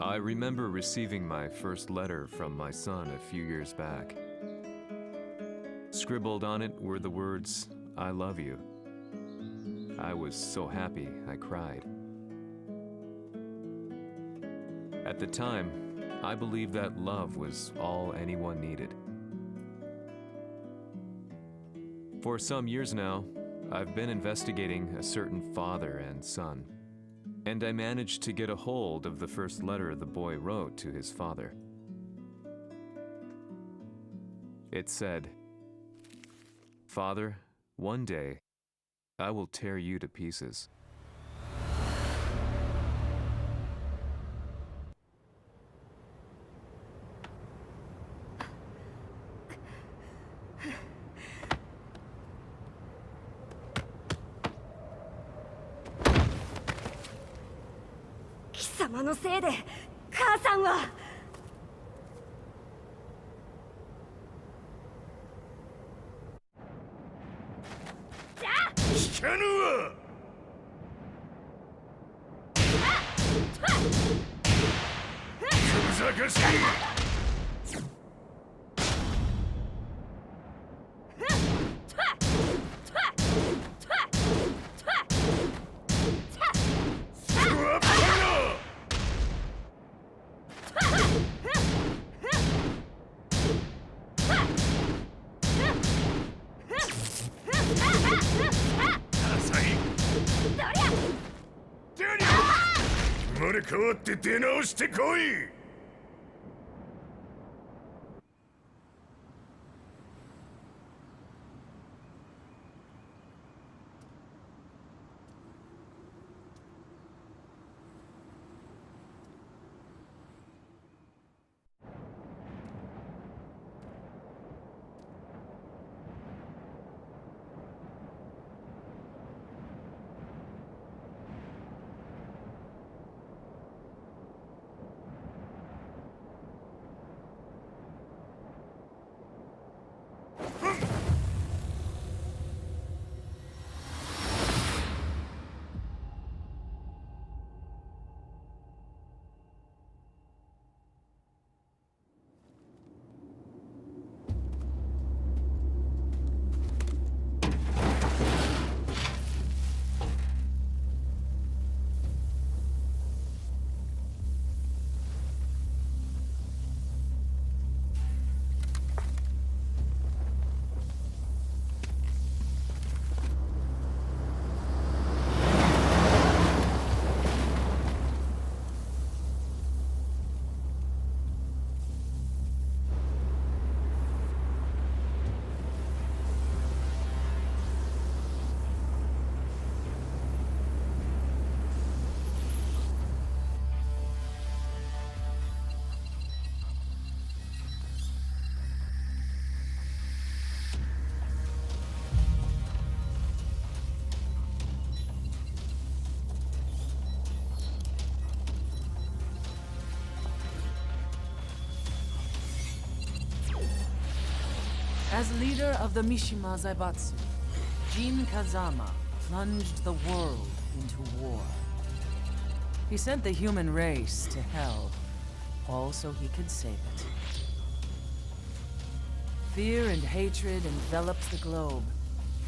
I remember receiving my first letter from my son a few years back. Scribbled on it were the words, "I love you." I was so happy I cried. At the time, I believed that love was all anyone needed. For some years now, I've been investigating a certain father and son, and I managed to get a hold of the first letter the boy wrote to his father. It said, "Father, one day, I will tear you to pieces." "貴様のせいで母さんは..." 聞かぬわ。ふざかしい。生まれ変わって出直してこい。As leader of the Mishima Zaibatsu, Jin Kazama plunged the world into war. He sent the human race to hell, all so he could save it. Fear and hatred enveloped the globe,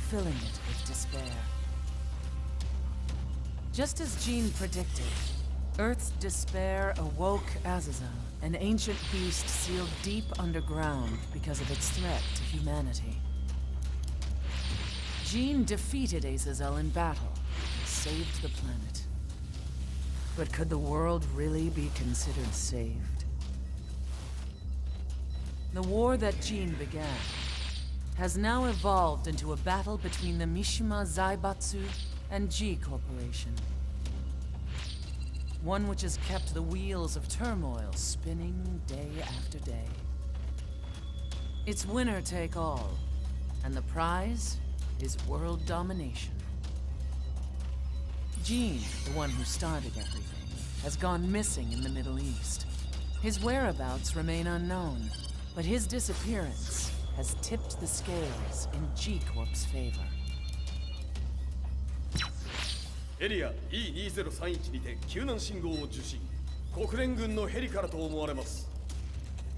filling it with despair. Just as Jin predicted, Earth's despair awoke Azazel, an ancient beast sealed deep underground because of its threat to humanity. Jin defeated Azazel in battle and saved the planet. But could the world really be considered saved? The war that Jin began has now evolved into a battle between the Mishima Zaibatsu and G Corporation. One which has kept the wheels of turmoil spinning day after day. It's winner take all, and the prize is world domination. Jin, the one who started everything, has gone missing in the Middle East. His whereabouts remain unknown, but his disappearance has tipped the scales in G Corp's favor. エリア E2031 にて救難信号を受信。国連軍のヘリからと思われます。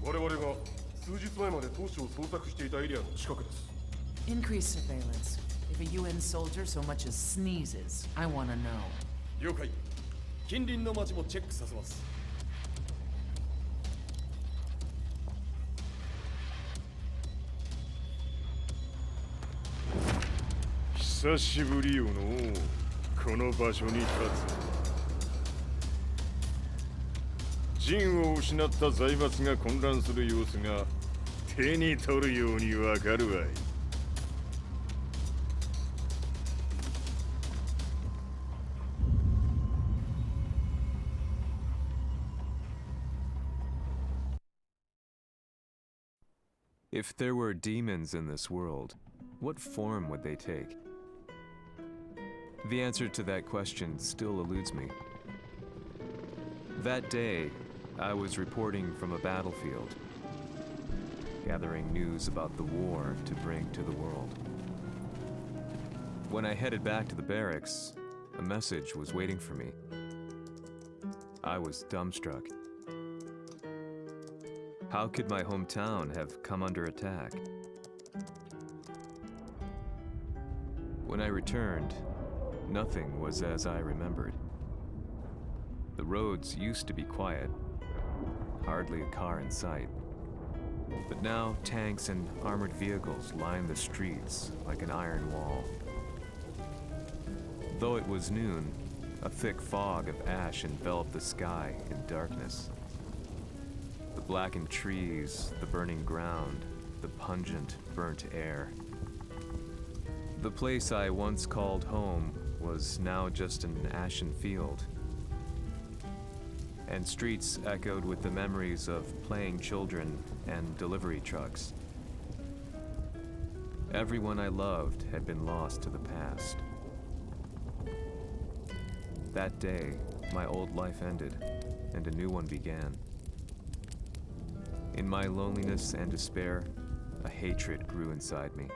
我々が数日前まで当初を捜索していたエリアの近くです。 Increase surveillance. If a UN soldier so much as sneezes, I want to know. 了解。近隣の町もチェックさせます。久しぶりよのこの場所に立つ。陣を失った財閥が混乱する様子が手に取るようにわかるわい。If there were demons in this world, what form would they take? The answer to that question still eludes me. That day, I was reporting from a battlefield, gathering news about the war to bring to the world. When I headed back to the barracks, a message was waiting for me. I was dumbstruck. How could my hometown have come under attack? When I returned, nothing was as I remembered. The roads used to be quiet, hardly a car in sight. But now tanks and armored vehicles line the streets like an iron wall. Though it was noon, a thick fog of ash enveloped the sky in darkness. The blackened trees, the burning ground, the pungent, burnt air. The place I once called home was now just an ashen field, and streets echoed with the memories of playing children and delivery trucks. Everyone I loved had been lost to the past. That day, my old life ended, and a new one began. In my loneliness and despair, a hatred grew inside me.「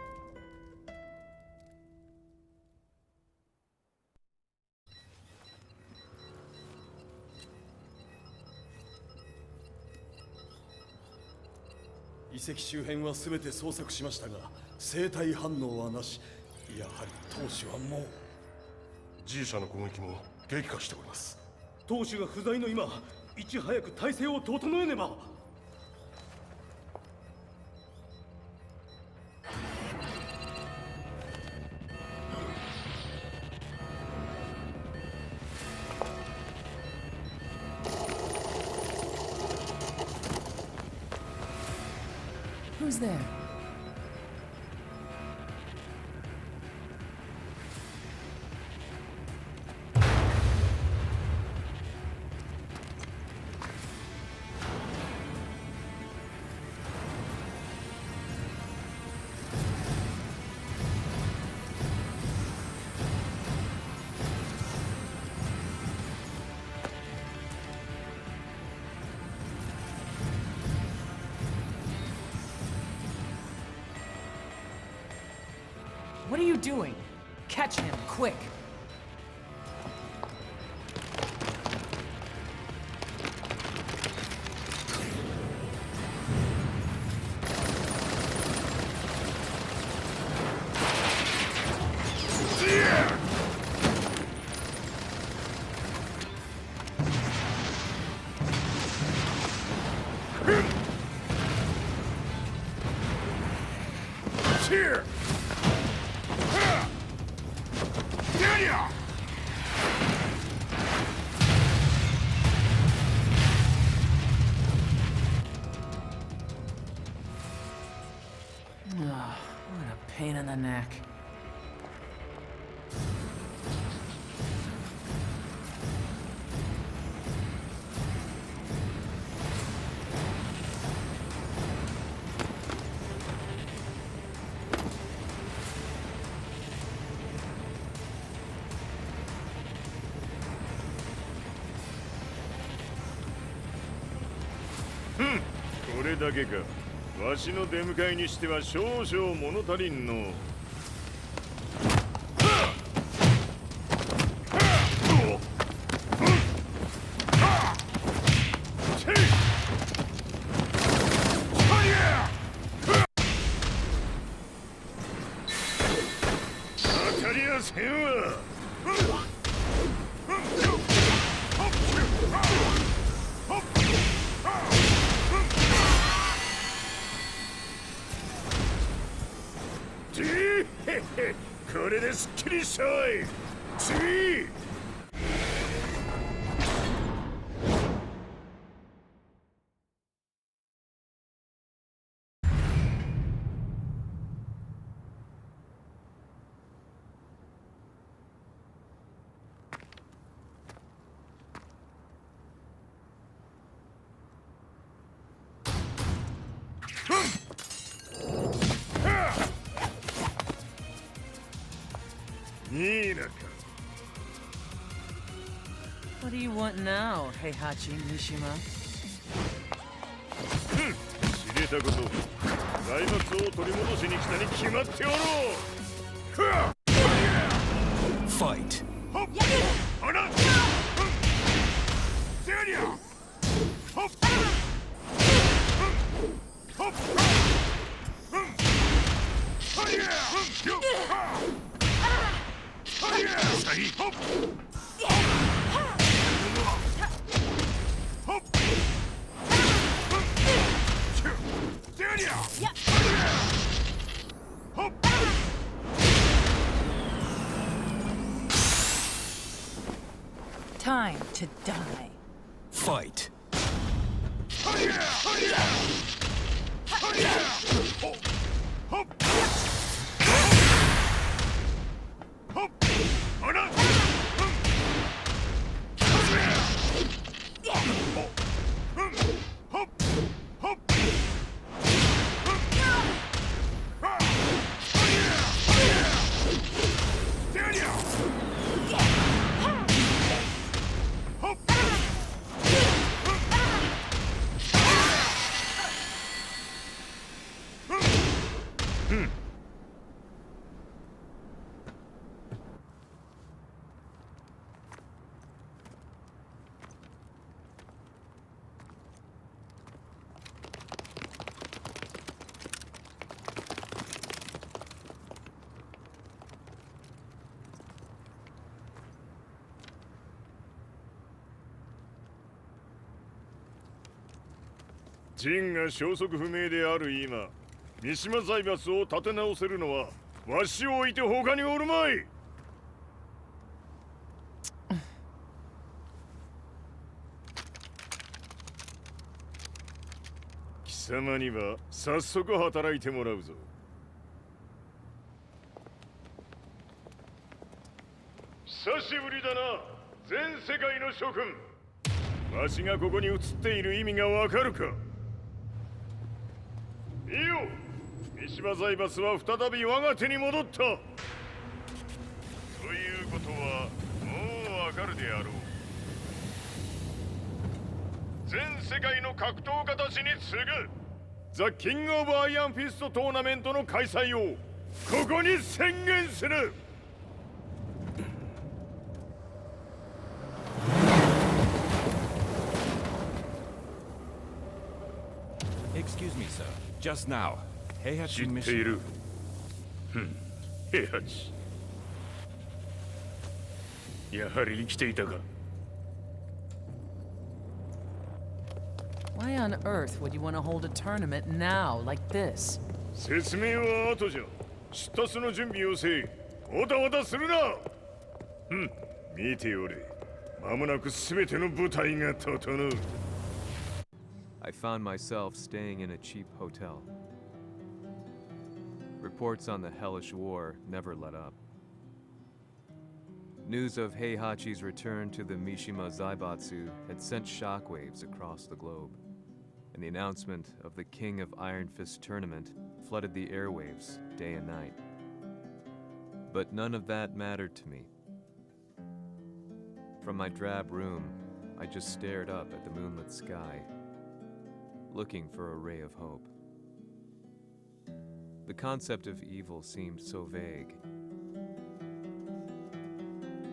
遺跡周辺は全て捜索しましたが、生体反応はなし。やはり当主はもう。G 社の攻撃も激化しております。当主が不在の今、いち早く体制を整えねば。Who's there? What are you doing? Catch him, quick! Here! What a pain in the neck. Hmm. これだけか。わしの出迎えにしては少々物足りんの。ちょい次 What do you want now, Heihachi Mishima? 知れたこと財閥を取り戻しに来たに決まっておろう Fight. あらせやりゃほっほっはやよはやほっほっせやりゃほっ Time to die. Fight.ジンが消息不明である今、三島財閥を立て直せるのはわしを置いて他におるまい。貴様には早速働いてもらうぞ。久しぶりだな、全世界の諸君。わしがここに映っている意味がわかるか。いいよ、三島財閥は再び我が手に戻った。ということはもうわかるであろう。全世界の格闘家たちに次ぐザ・キング・オブ・アイアンフィストトーナメントの開催をここに宣言する。Excuse me, sir. Just now, 知 Heihachi ってい Mishima. る。平八。やはり生きていたか。Why on earth would you want to hold a tournament now, like this? 説明は後じゃ。出立の準備をせい。おたわたするな。見ておれ。間もなく全ての舞台が整う。I found myself staying in a cheap hotel. Reports on the hellish war never let up. News of Heihachi's return to the Mishima Zaibatsu had sent shockwaves across the globe, and the announcement of the King of Iron Fist tournament flooded the airwaves day and night. But none of that mattered to me. From my drab room, I just stared up at the moonlit sky, looking for a ray of hope. The concept of evil seemed so vague.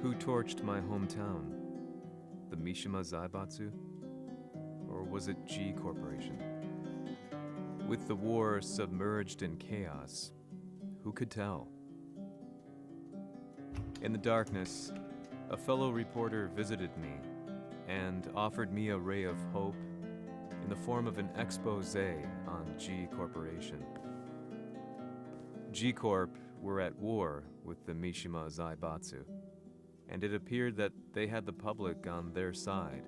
Who torched my hometown? The Mishima Zaibatsu? Or was it G Corporation? With the war submerged in chaos, who could tell? In the darkness, a fellow reporter visited me and offered me a ray of hope in the form of an expose on G Corporation. G Corp were at war with the Mishima Zaibatsu, and it appeared that they had the public on their side.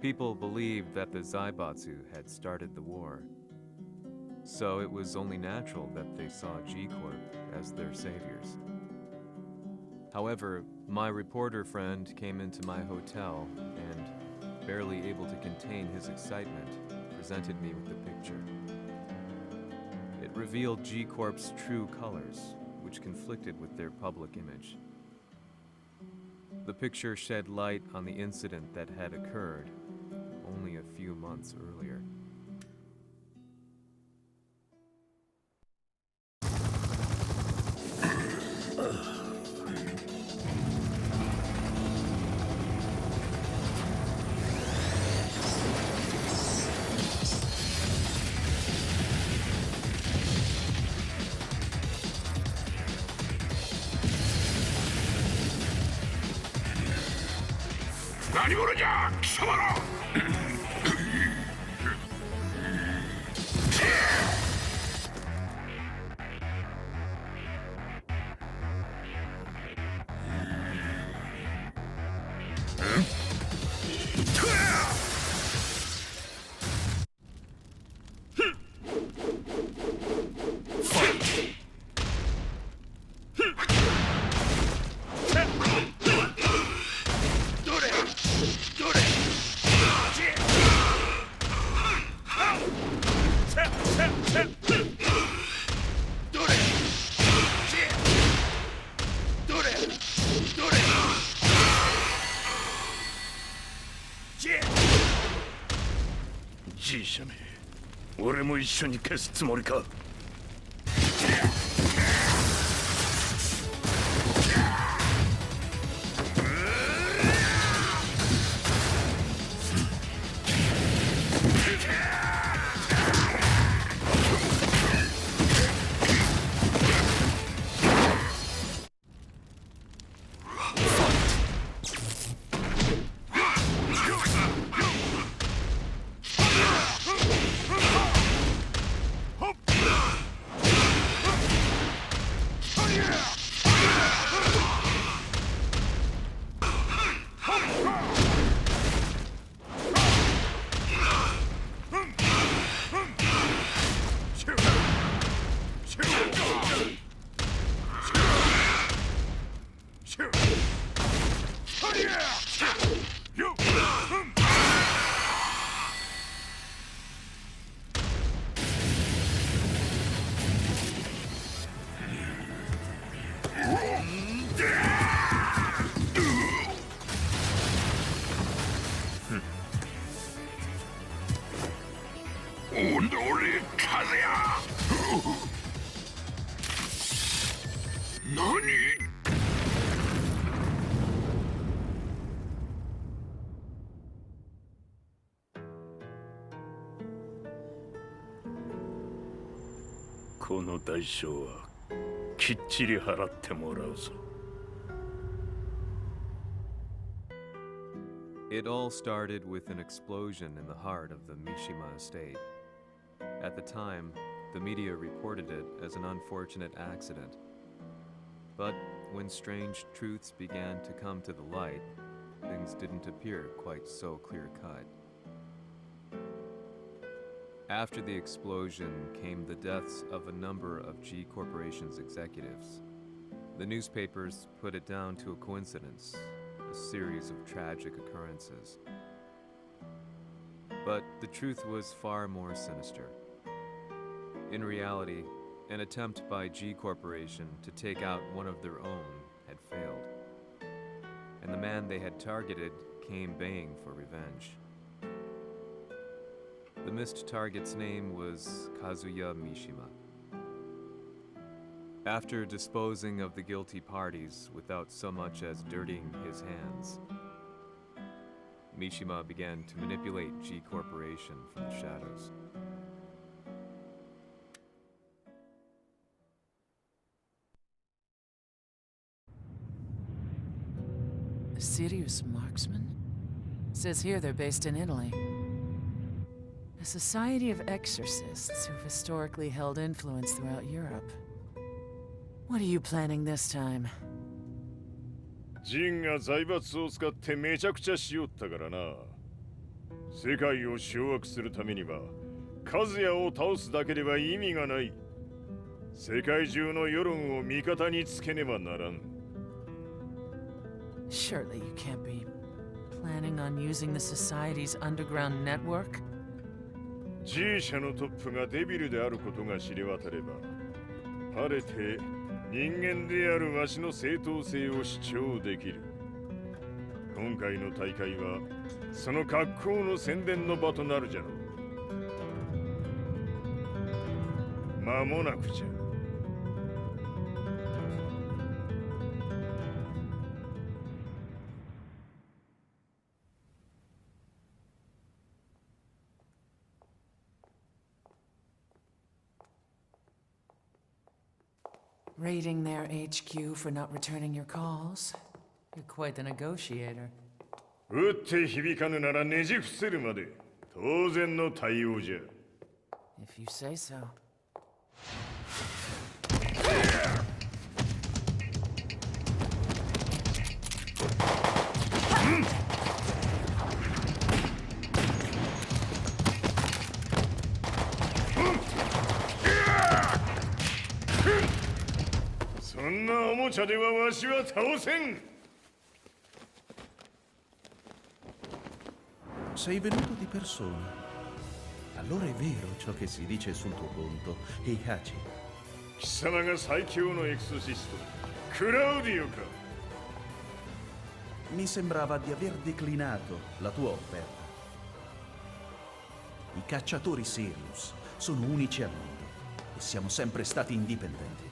People believed that the Zaibatsu had started the war, so it was only natural that they saw G-Corp as their saviors. However, my reporter friend came into my hotel and, barely able to contain his excitement, presented me with the picture. It revealed G-Corp's true colors, which conflicted with their public image. The picture shed light on the incident that had occurred only a few months earlier. G 社め、俺も一緒に消すつもりか。この代償はきっちり払ってもらうぞ。It all started with an explosion in the heart of the Mishima estate. At the time, the media reported it as an unfortunate accident. But when strange truths began to come to the light, things didn't appear quite so clear-cut. After the explosion came the deaths of a number of G Corporation's executives. The newspapers put it down to a coincidence, a series of tragic occurrences. But the truth was far more sinister. In reality, an attempt by G Corporation to take out one of their own had failed, and the man they had targeted came baying for revenge. The missed target's name was Kazuya Mishima. After disposing of the guilty parties without so much as dirtying his hands, Mishima began to manipulate G Corporation from the shadows. A serious marksman? Says here they're based in Italy. A society of exorcists who've historically held influence throughout Europe. What are you planning this time? ジンが財閥を使ってめちゃくちゃしよったからな。世界を掌握するためには和也を倒すだけでは意味がない。世界中の世論を味方につけねばならん。 Surely you can't be planning on using the Society's underground network? G 社のトップがデビルであることが知れ渡れば、晴れて人間であるわしの正当性を主張できる。今回の大会はその格好の宣伝の場となるじゃろう。間もなくじゃ。Raiding their HQ for not returning your calls. You're quite the negotiator. 打って響かぬならねじ伏せるまで当然の対応じゃ。 If you say so. そんなおもちゃではわしは倒せん。 Sei venuto di persona. Allora è vero ciò che si dice sul tuo conto, Heihachi. 貴様が最強のエクソシスト、クラウディオか。 Mi sembrava di aver declinato la tua offerta. I cacciatori Sirius sono unici al mondo e siamo sempre stati indipendenti.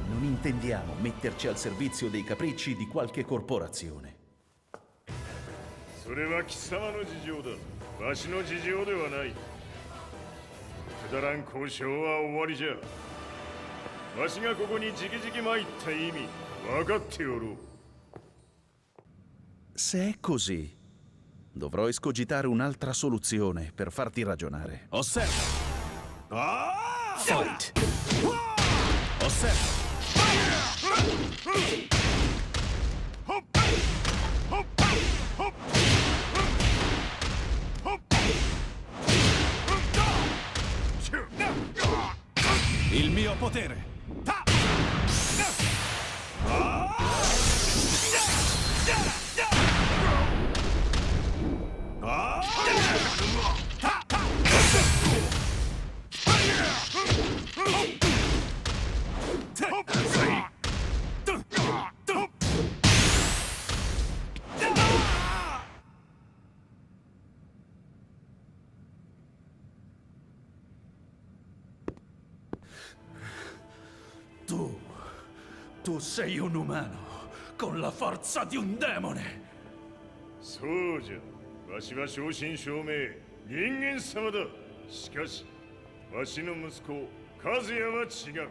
Non intendiamo metterci al servizio dei capricci di qualche corporazione. それは貴様の事情だ。わしの事情ではない。くだらん交渉は終わりじゃ。わしがここに直々参った意味分かっておろう。 Se è così, dovrò escogitare un'altra soluzione per farti ragionare. Osserva! Fight! Osserva! Il mio potere! Tu sei un umano con la forza di un demone. そうじゃ。わしは正真正銘人間様だ。しかしわしの息子和也は違う。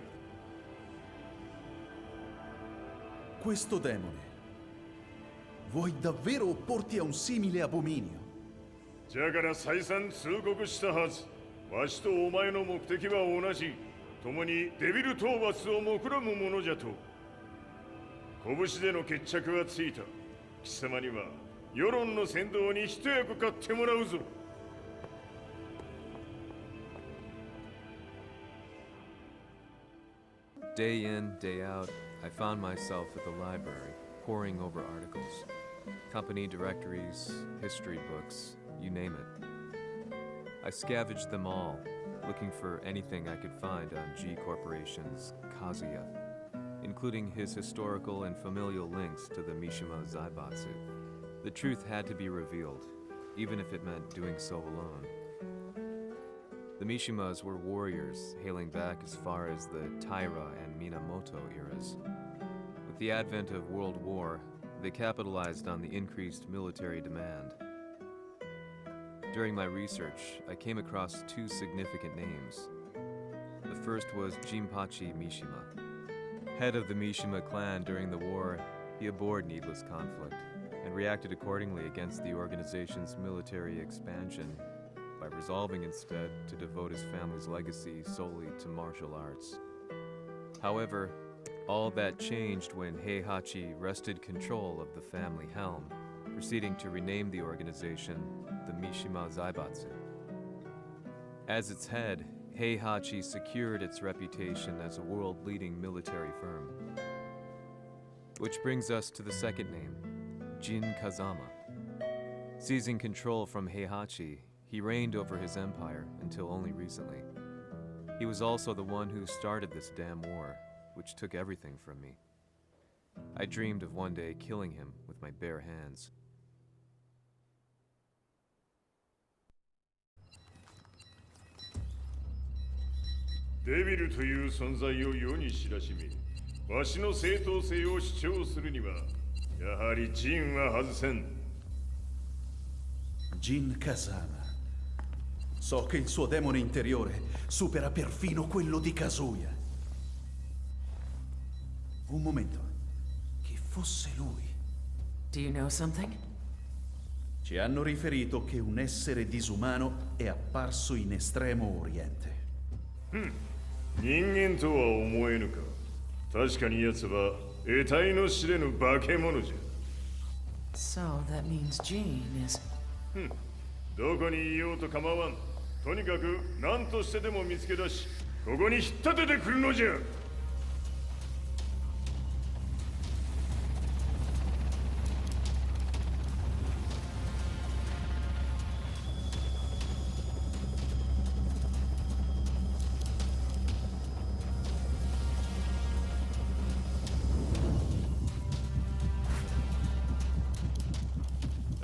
Questo demone, vuoi davvero opporti a un simile abominio? じゃから再三通告したはず。わしとお前の目的は同じ。共にデビル討伐を目論むものじゃと。拳での決着はついた。貴様には世論の先導に一役買ってもらうぞ。 Day in, day out, I found myself at the library, poring over articles. Company directories, history books, you name it. I scavenged them all, looking for anything I could find on G Corporation's Kazuya, including his historical and familial links to the Mishima Zaibatsu. The truth had to be revealed, even if it meant doing so alone. The Mishimas were warriors hailing back as far as the Taira and Minamoto eras. With the advent of World War, they capitalized on the increased military demand. During my research, I came across two significant names. The first was Jinpachi Mishima. Head of the Mishima clan during the war, he abhorred needless conflict and reacted accordingly against the organization's military expansion by resolving instead to devote his family's legacy solely to martial arts. However, all that changed when Heihachi wrested control of the family helm, proceeding to rename the organization the Mishima Zaibatsu. As its head, Heihachi secured its reputation as a world-leading military firm. Which brings us to the second name, Jin Kazama. Seizing control from Heihachi, he reigned over his empire until only recently. He was also the one who started this damn war, which took everything from me. I dreamed of one day killing him with my bare hands.デビルという存在を世に知らしめ、わしの正当性を主張するには、やはりジンは外せん。Jin Kazama. So che il suo demone interiore supera perfino quello di Kazuya. Un momento. Chi fosse lui? Do you know something? Ci hanno riferito che un essere disumano è apparso in Estremo Oriente. 人間とは思えぬか。確かに奴は得体の知れぬ化け物じゃ。So that means Jean is... どこにいようと構わん。とにかく何としてでも見つけ出し、ここに引っ立ててくるのじゃ。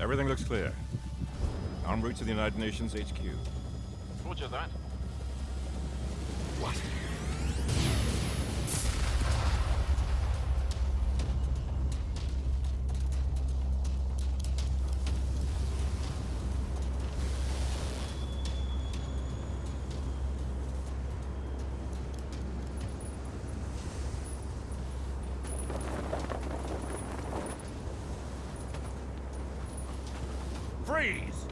Everything looks clear. En route to the United Nations HQ. Roger that. What? Freeze!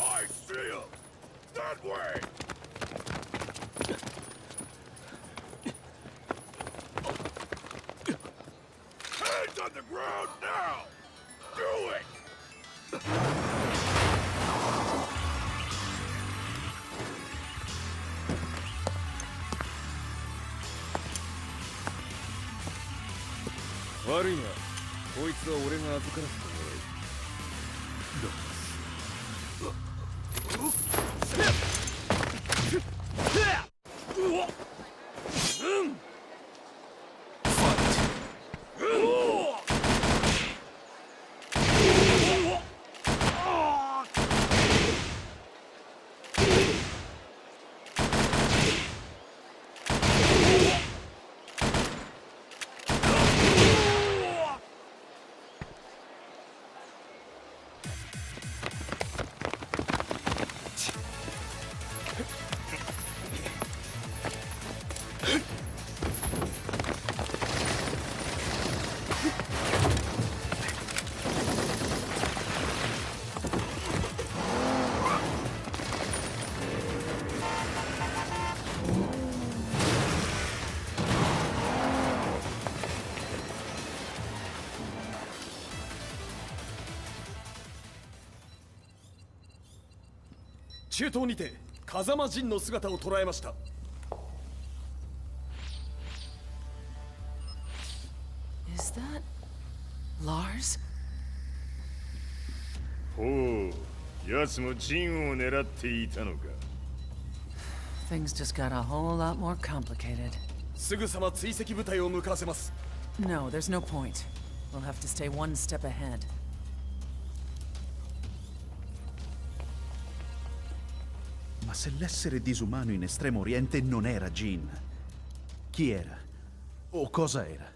I see him! That way! Hands on the ground now! Do it! Worry not. こいつは俺が預からせてもらう。中東にて風間陣の姿を捉えました。Is that... Lars? ほう、奴もジンを狙っていたのか。Things just got a whole lot more complicated. すぐさま追跡部隊を向かわせます。 No, there's no point. We'll have to stay one step ahead. Ma se l'essere disumano in Estremo Oriente non era Jin, chi era? O cosa era?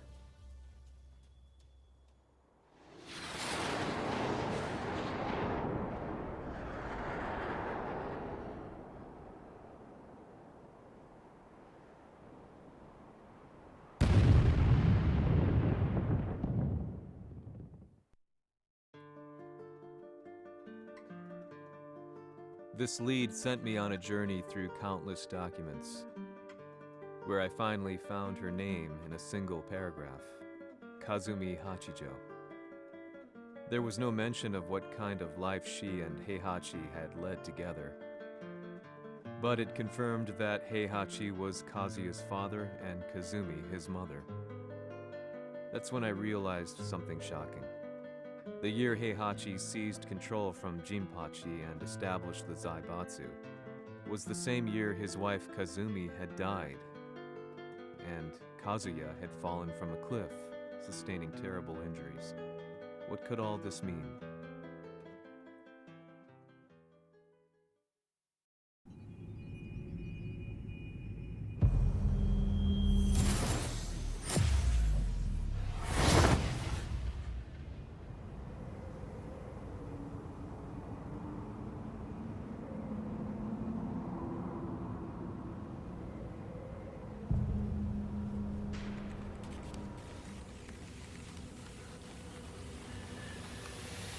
This lead sent me on a journey through countless documents, where I finally found her name in a single paragraph, Kazumi Hachijo. There was no mention of what kind of life she and Heihachi had led together, but it confirmed that Heihachi was Kazuya's father and Kazumi his mother. That's when I realized something shocking. The year Heihachi seized control from Jinpachi and established the Zaibatsu was the same year his wife Kazumi had died, and Kazuya had fallen from a cliff, sustaining terrible injuries. What could all this mean?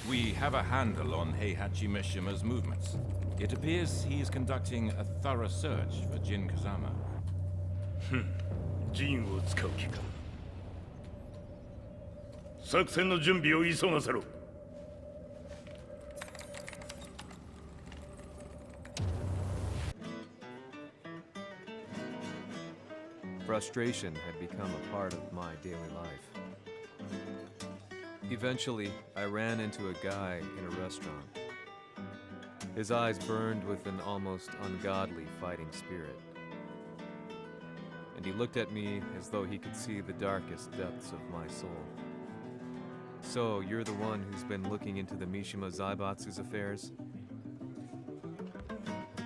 We have a handle on Heihachi Mishima's movements. It appears he is conducting a thorough search for Jin Kazama. ジンを使う気か。作戦の準備を急がせろ。Frustration had become a part of my daily life. Eventually, I ran into a guy in a restaurant. His eyes burned with an almost ungodly fighting spirit. And he looked at me as though he could see the darkest depths of my soul. So, you're the one who's been looking into the Mishima Zaibatsu's affairs?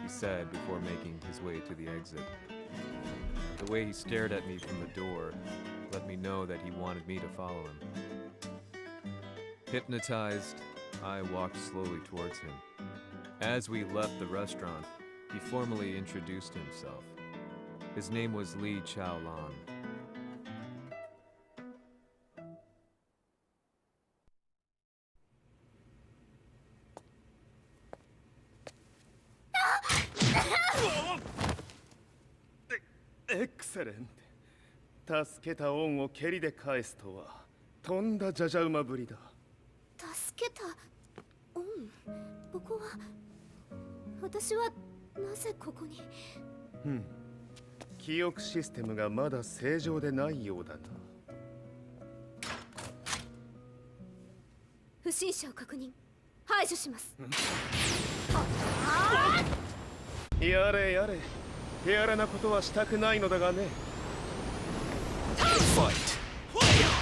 He said before making his way to the exit. The way he stared at me from the door let me know that he wanted me to follow him. Hypnotized, I walked slowly towards him. As we left the restaurant, he formally introduced himself. His name was Li Chaolan. Excellent. 助けた恩を蹴りで返すとは、とんだじゃじゃ馬ぶりだ。助けた恩。ここは私はなぜここに。記憶システムがまだ正常でないようだな。不審者を確認。排除します。やれやれ。手荒なことはしたくないのだがね。Fight! Fight!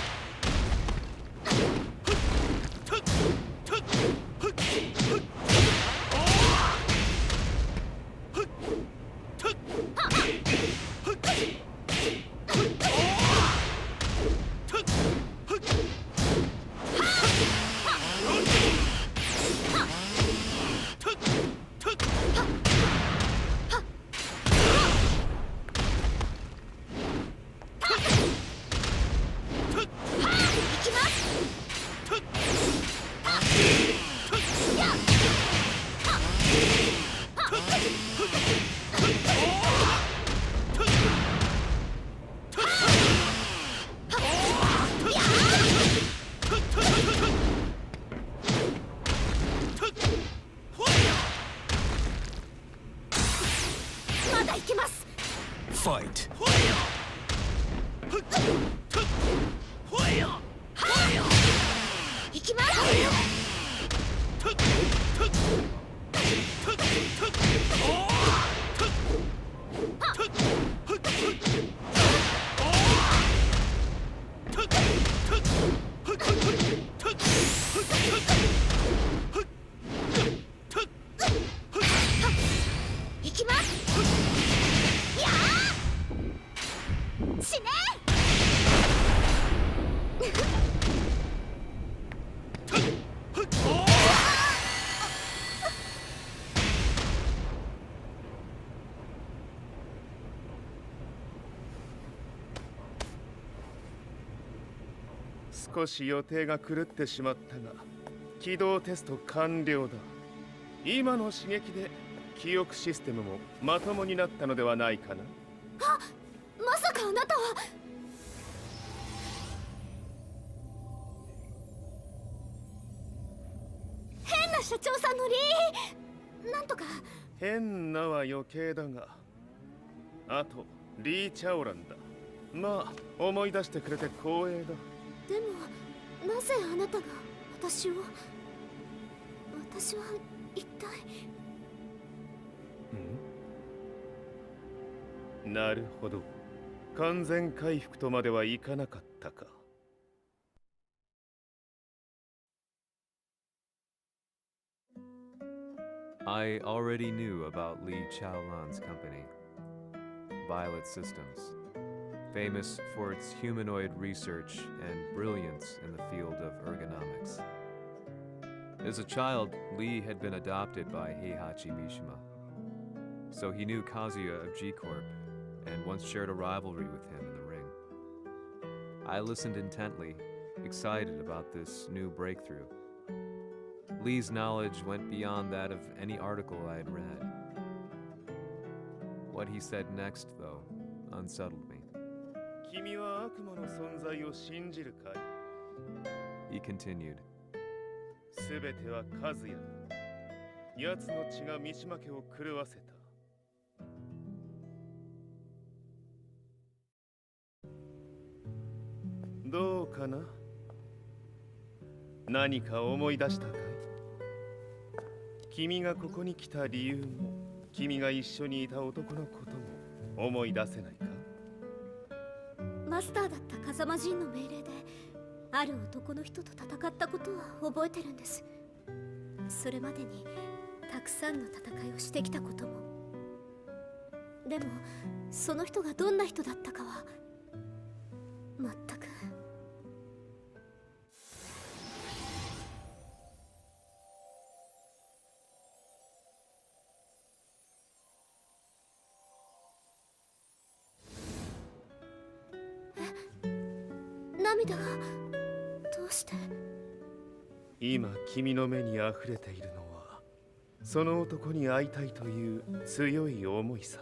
行きます。少し予定が狂ってしまったが、起動テスト完了だ。今の刺激で記憶システムもまともになったのではないかな。まさかあなたは。変な社長さんのなんとか。変なは余計だが、あとリー・チャオランだ。まあ思い出してくれて光栄だ。でもなぜあなたが私は一体。なるほど、完全回復とまではいかなかったか。I already knew about Li Chaolan's company, Violet Systems, famous for its humanoid research and brilliance in the field of ergonomics. As a child, Li had been adopted by Heihachi Mishima, so he knew Kazuya of G-Corp and once shared a rivalry with him in the ring. I listened intently, excited about this new breakthrough. Lee's knowledge went beyond that of any article I had read. What he said next, though, unsettled me. 君は悪魔の存在を信じるかい? He continued. すべてはカズヤ。奴の血が三島家を狂わせた。どうかな？何か思い出したかい？君がここに来た理由も、君が一緒にいた男のことも思い出せないか？マスターだった風間陣の命令である男の人と戦ったことは覚えてるんです。それまでにたくさんの戦いをしてきたことも。でもその人がどんな人だったかは全く。涙がどうして？今君の目にあふれているのはその男に会いたいという強い思いさ。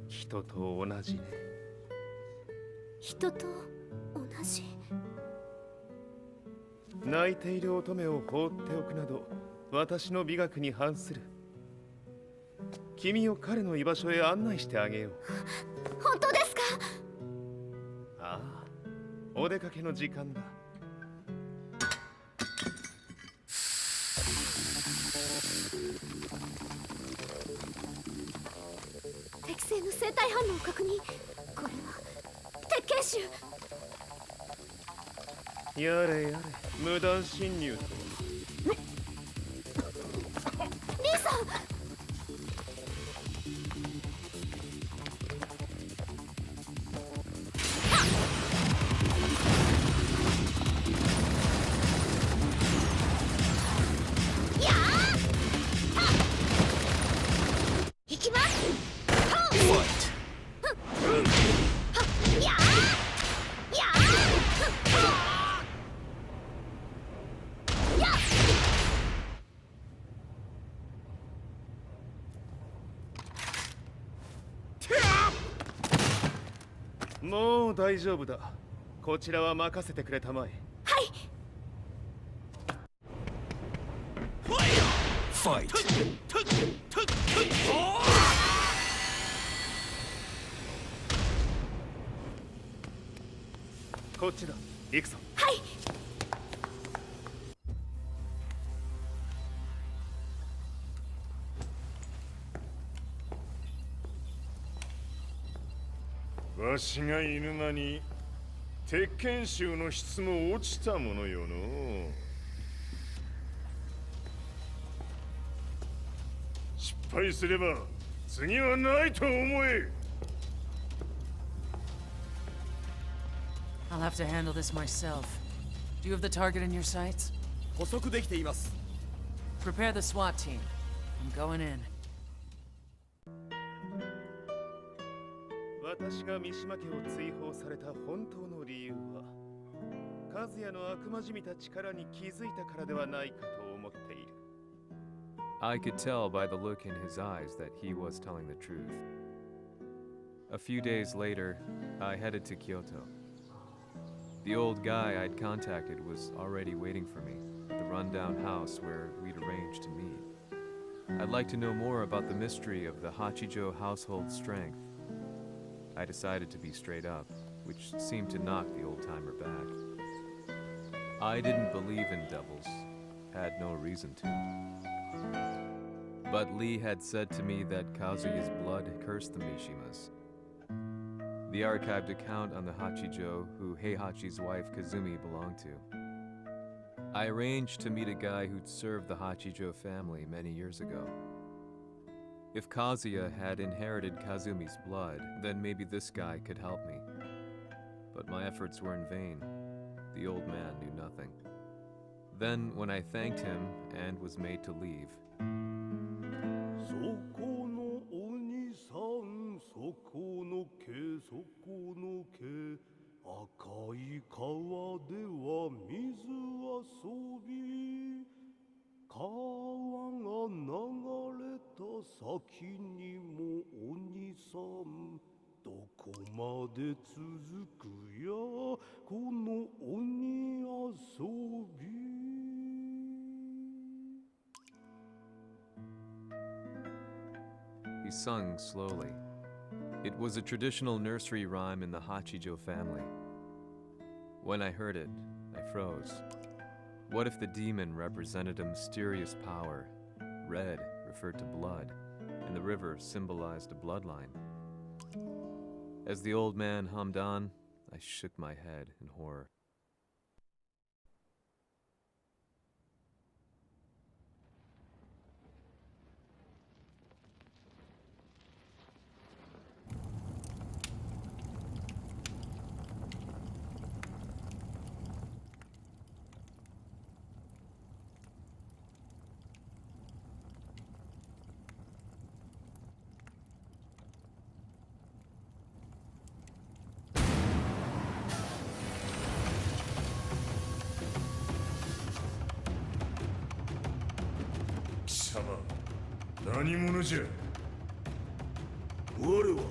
人と同じね。人と同じ。泣いている乙女を放っておくなど私の美学に反する。君を彼の居場所へ案内してあげよう。本当ですか？ああ、お出かけの時間だ。適正の生体反応を確認。これは鉄拳臭。やれやれ、無断侵入と。リーさん。もう大丈夫だ。こちらは任せてくれたまえ。はい。ファイト。こっちだ。行くぞ。はい。わしが犬間に鉄拳衆の質も落ちたものよの。失敗すれば次はないと思え。I'll have to handle this myself. Do you have the target in your sights? 捕捉できています。Prepare the SWAT team. I'm going in. 私が三島家を追放された本当の理由は和也の悪魔じみた力に気づいたからではないかと思っている。 I could tell by the look in his eyes that he was telling the truth. A few days later, I headed to Kyoto. The old guy I'd contacted was already waiting for me at the rundown house where we'd arranged to meet. I'd like to know more about the mystery of the Hachijo household strength. I decided to be straight up, which seemed to knock the old-timer back. I didn't believe in devils, had no reason to. But Lee had said to me that Kazuya's blood cursed the Mishimas. The archived account on the Hachijo who Heihachi's wife Kazumi belonged to. I arranged to meet a guy who'd served the Hachijo family many years ago. If Kazuya had inherited Kazumi's blood, then maybe this guy could help me. But my efforts were in vain. The old man knew nothing. Then, when I thanked him and was made to leave, そこの鬼さん、そこの毛、そこの毛、赤い川では水遊び、川が流れた先にも鬼さん、どこまで続くやこの鬼遊び。 he sung slowly. It was a traditional nursery rhyme in the Hachijo family. When I heard it, I froze. What if the demon represented a mysterious power? Red referred to blood, and the river symbolized a bloodline. As the old man hummed on, I shook my head in horror.貴様、何者じゃ。我は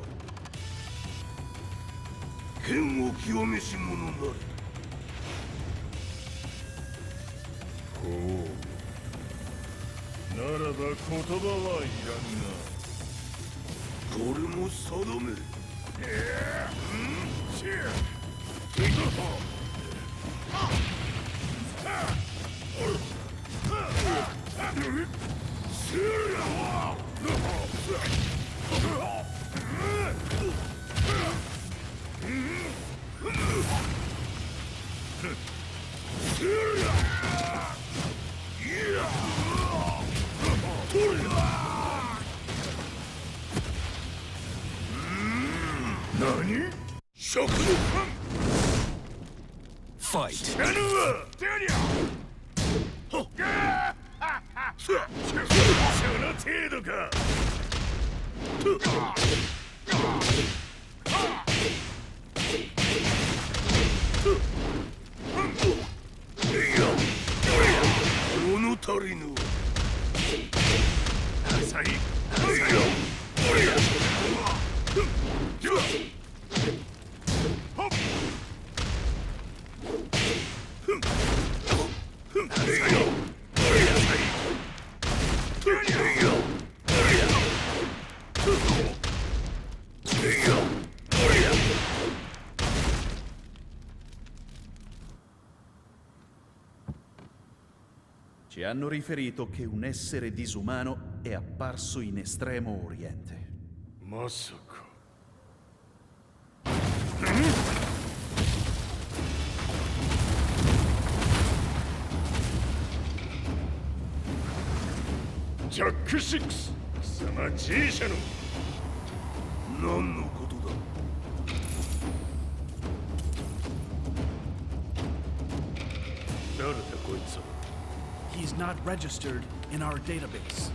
剣を極めし者なり。ほう。ならば言葉はいらんな。これも定め。何？食の Fight! その程度か。物足りぬ。浅い。Ci hanno riferito che un essere disumano è apparso in Estremo Oriente. まさか。ジャック6、貴様 G 社の何のことだ。誰だこいつは。 He's not registered in our database.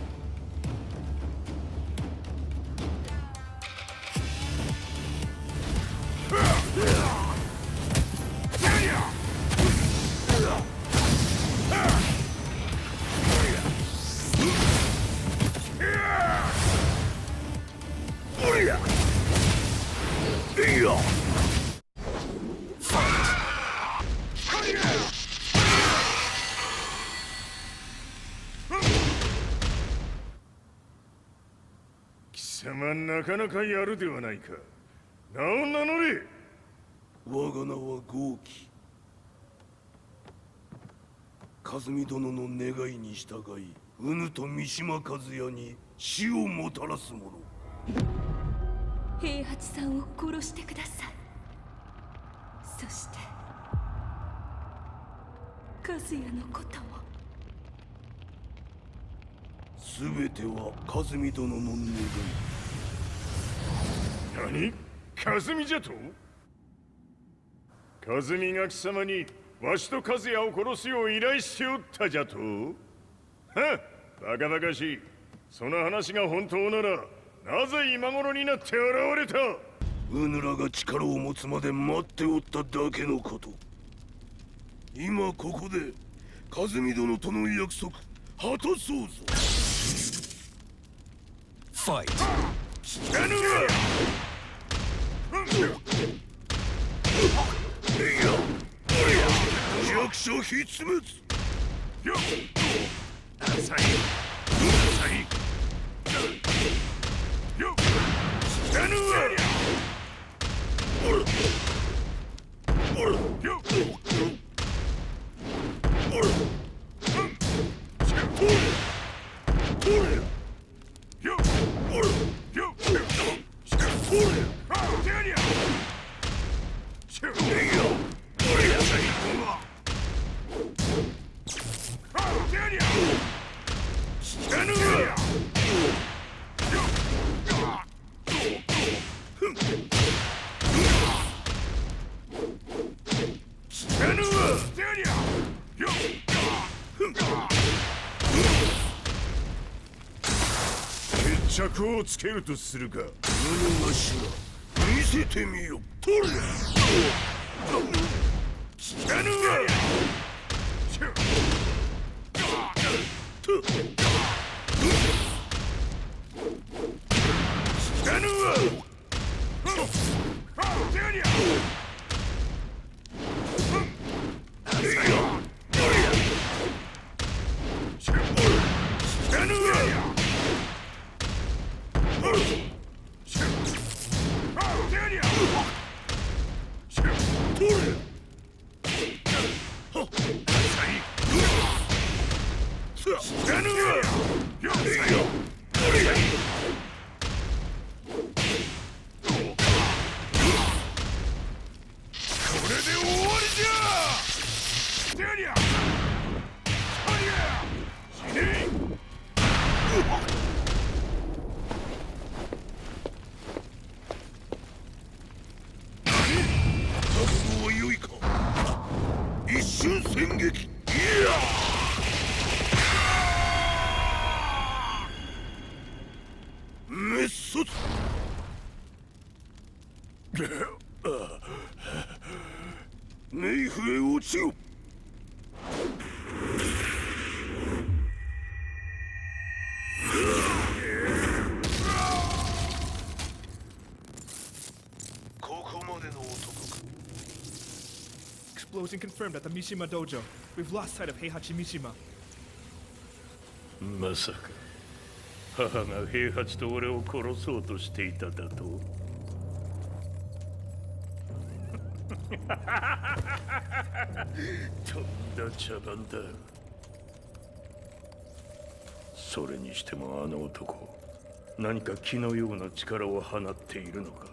貴様なかなかやるではないか。名を名乗れ。我が名は豪輝。和美殿の願いに従い、うぬと三島和也に死をもたらす者。平八さんを殺してください。そして和也のことも。全ては和美殿の願い。何？和美じゃと？和美が貴様にわしと和也を殺すよう依頼しておったじゃと？はっ、バカバカしい。その話が本当ならなぜ今頃になって現れた？うぬらが力を持つまで待っておっただけのこと。今ここで和美殿との約束果たそうぞ。ファイト。聞かぬわ！弱者必滅。よっ！浅い！浅い！よっ！聞かぬわ！よっ！決着をつけるとするか。何がしら見せてみよ。取れ！聞かぬわ！聞かぬわ！冥府へ落ちよ。ここまでの男か。 Explosion confirmed at the Mishima dojo. We've lost sight of Heihachi Mishima. まさか母が平八と俺を殺そうとしていただと？とんだ茶番だ。それにしてもあの男、何か気のような力を放っているのか。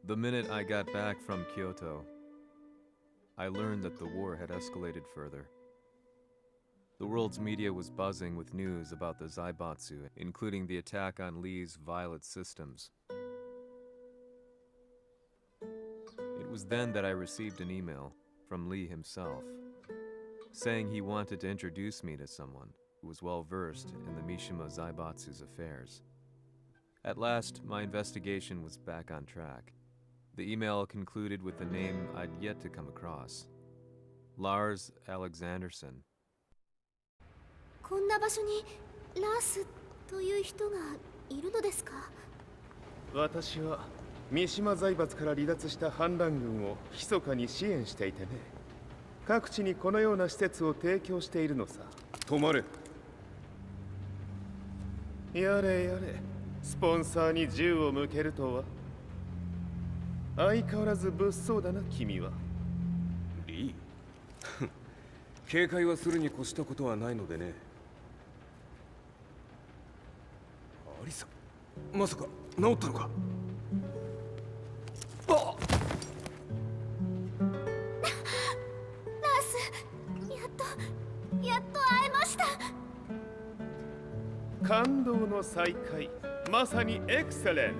The minute I got back from Kyoto, I learned that the war had escalated further. The world's media was buzzing with news about the Zaibatsu, including the attack on Lee's Violet systems. It was then that I received an email from Lee himself, saying he wanted to introduce me to someone who was well versed in the Mishima Zaibatsu's affairs. At last, my investigation was back on track. The email concluded with a name I'd yet to come across: Lars Alexanderson. こんな場所にラースという人がいるのですか？私は三島財閥から離脱した反乱軍を密かに支援していてね。各地にこのような施設を提供しているのさ。止まれ。やれやれ、スポンサーに銃を向けるとは。相変わらず物騒だな君は。リー警戒はするに越したことはないのでね。アリサ、まさか治ったのか。あっやっと会えました。感動の再会、まさにエクセレント。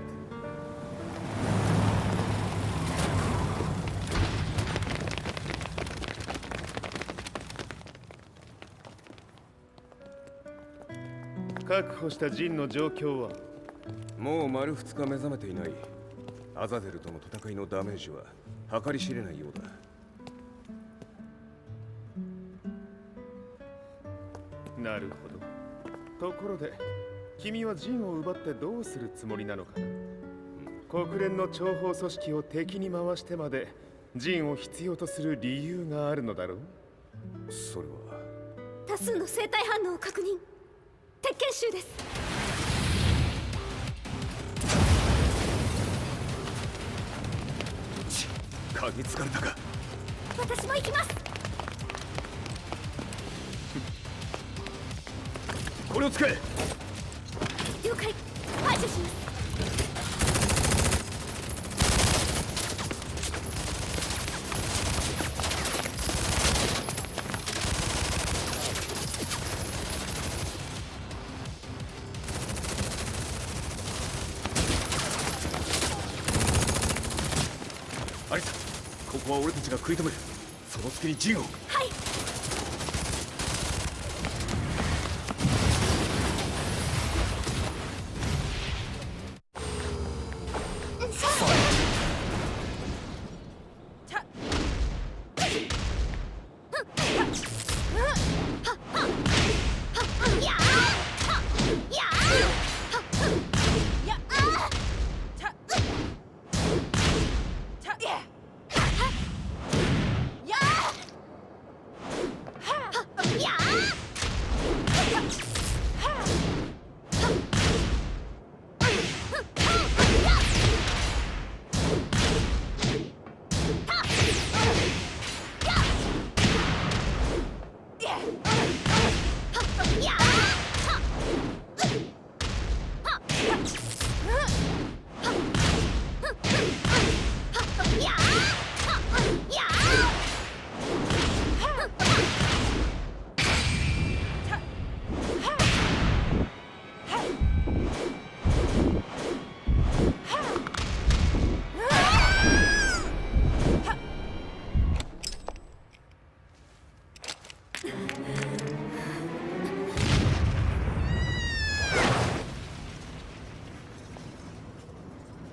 確保したジンの状況は。もう丸2日目覚めていない。アザゼルとの戦いのダメージは計り知れないようだ。なるほど。ところで君はジンを奪ってどうするつもりなのかな。国連の諜報組織を敵に回してまでジンを必要とする理由があるのだろう。それは多数の生体反応を確認。鉄拳集です。嗅ぎつかれたか。私も行きます。これを使え。了解。排除します。アリサ、ここは俺たちが食い止める。その隙にジンを。はい。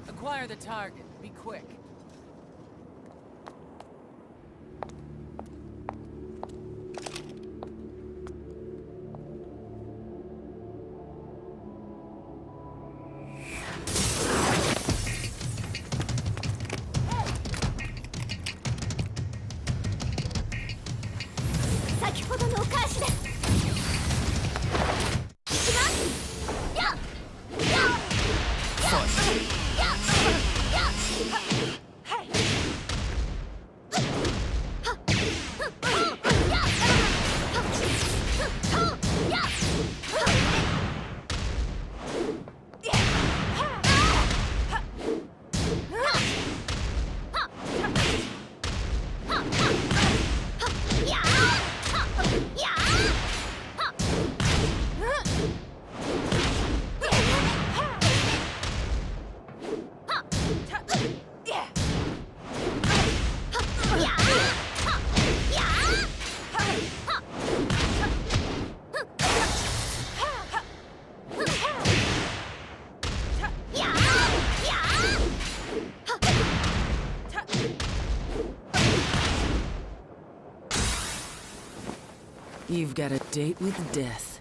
Acquire the target. Be quick. You've got a date with death.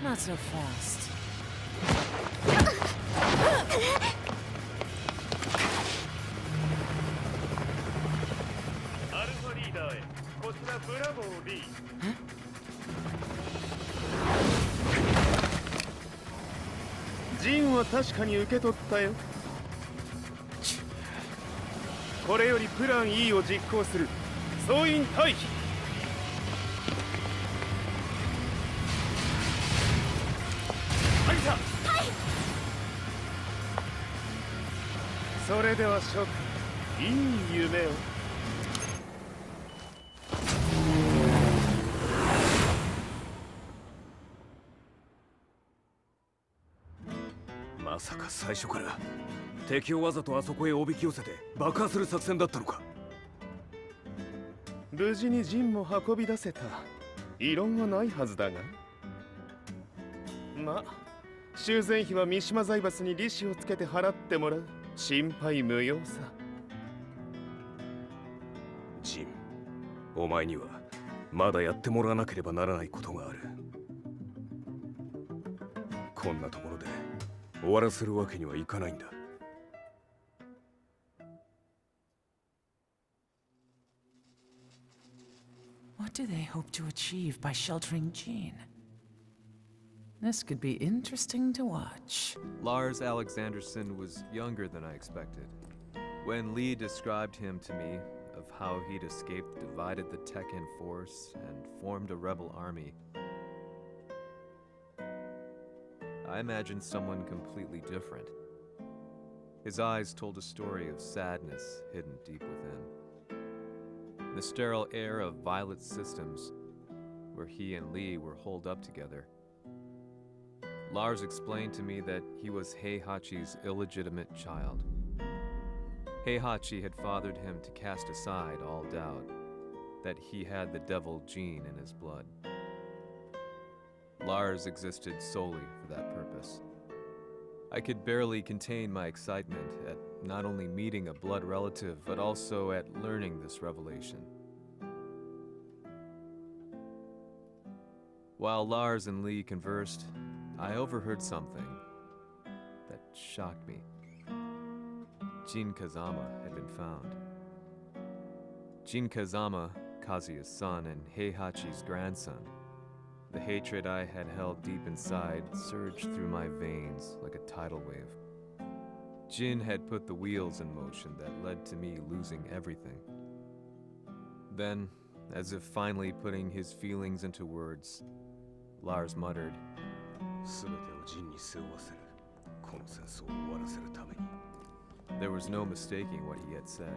Not so fast. アルファリーダーへこちらブラボー B。 ジンは確かに受け取ったよ。これよりプラン E を実行する。総員退避。はいさ。はい。それでは諸君、いい夢を。まさか最初から敵をわざとあそこへおびき寄せて爆破する作戦だったのか。無事にジンも運び出せた。異論はないはずだが。まあ修繕費は三島財閥に利子をつけて払ってもらう。心配無用さ。ジン、お前にはまだやってもらわなければならないことがある。こんなところで終わらせるわけにはいかないんだ。What do they hope to achieve by sheltering Jean? This could be interesting to watch. Lars Alexanderson was younger than I expected. When Lee described him to me, of how he'd escaped, divided the TEKKEN force, and formed a rebel army, I imagined someone completely different. His eyes told a story of sadness hidden deep within. In the sterile air of Violet Systems, where he and Lee were holed up together, Lars explained to me that he was Heihachi's illegitimate child. Heihachi had fathered him to cast aside all doubt that he had the devil gene in his blood. Lars existed solely for that purpose. I could barely contain my excitement at not only meeting a blood relative, but also at learning this revelation. While Lars and Lee conversed, I overheard something that shocked me. Jin Kazama had been found. Jin Kazama, Kazuya's son and Heihachi's grandson. The hatred I had held deep inside surged through my veins like a tidal wave. Jin had put the wheels in motion that led to me losing everything. Then, as if finally putting his feelings into words, Lars muttered, 全てをジンに背負わせる。この戦争を終わらせるために。 There was no mistaking what he had said.